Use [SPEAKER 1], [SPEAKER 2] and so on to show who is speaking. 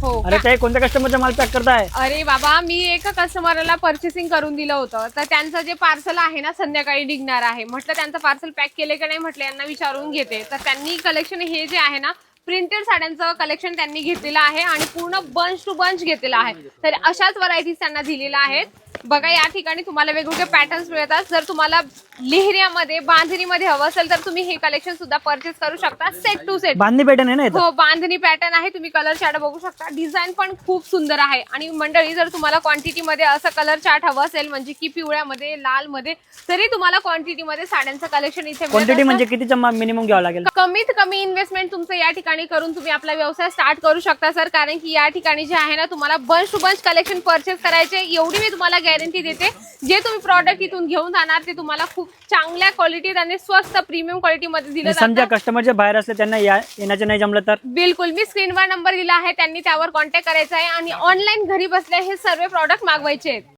[SPEAKER 1] हो
[SPEAKER 2] अरे ते कोणत्या कस्टमरचा माल पॅक करताय?
[SPEAKER 1] अरे बाबा, मी एका कस्टमरला पर्चेसिंग करून दिलं होतं, तर त्यांचं जे पार्सल आहे ना संध्याकाळी निघणार आहे. म्हटलं त्यांचं पार्सल पॅक केले का नाही, म्हटलं यांना विचारून घेते. तर त्यांनी कलेक्शन हे जे आहे ना प्रिंटेड साड्यांचं कलेक्शन त्यांनी घेतलेलं आहे आणि पूर्ण बंच टू बंच घेतलेला आहे. तर अशाच व्हरायटीज त्यांना दिलेल्या आहेत. बघा या ठिकाणी तुम्हाला वेगवेगळे पॅटर्न्स मिळतात. जर तुम्हाला लेहरियामध्ये बांधणीमध्ये हवं असेल तर तुम्ही हे कलेक्शन सुद्धा परचेस करू शकता. सेट टू सेट
[SPEAKER 2] बांधणी पॅटर्न आहे ना इथं?
[SPEAKER 1] हो, बांधणी पॅटर्न आहे. तुम्ही कलर चार्ट बघू शकता. डिझाईन पण खूप सुंदर आहे. आणि मंडळी जर तुम्हाला क्वांटिटी मध्ये असं कलर चार्ट हवं असेल म्हणजे की पिवळ्यामध्ये, लाल मध्ये, तरी तुम्हाला क्वांटिटी मध्ये साड्यांचं कलेक्शन इथे
[SPEAKER 2] क्वांटिटी म्हणजे कितीचा मिनिमम घ्यावं लागेल?
[SPEAKER 1] कमीत कमी इन्व्हेस्टमेंट तुमचं या ठिकाणी करून तुम्ही आपला व्यवसाय स्टार्ट करू शकता सर. कारण की या ठिकाणी जे आहे ना तुम्हाला bunch to bunch collection purchase करायचे, एवढी मी तुम्हाला गॅरंटी देते. जे तुम्ही प्रॉडक्ट इथून घेऊन जाणार ते तुम्हाला खूप चांगल्या क्वालिटीत आणि स्वस्त प्रीमियम क्वालिटी मध्ये दिलं जातं.
[SPEAKER 2] समजा कस्टमरच्या बाहेर असले त्यांना येण्याचं नाही जमलं तर?
[SPEAKER 1] बिलकुल, मी स्क्रीनवर नंबर दिला आहे, त्यांनी त्यावर कॉन्टॅक्ट करायचा आहे आणि ऑनलाईन घरी बसल्या हे सर्व प्रॉडक्ट मागवायचे आहेत.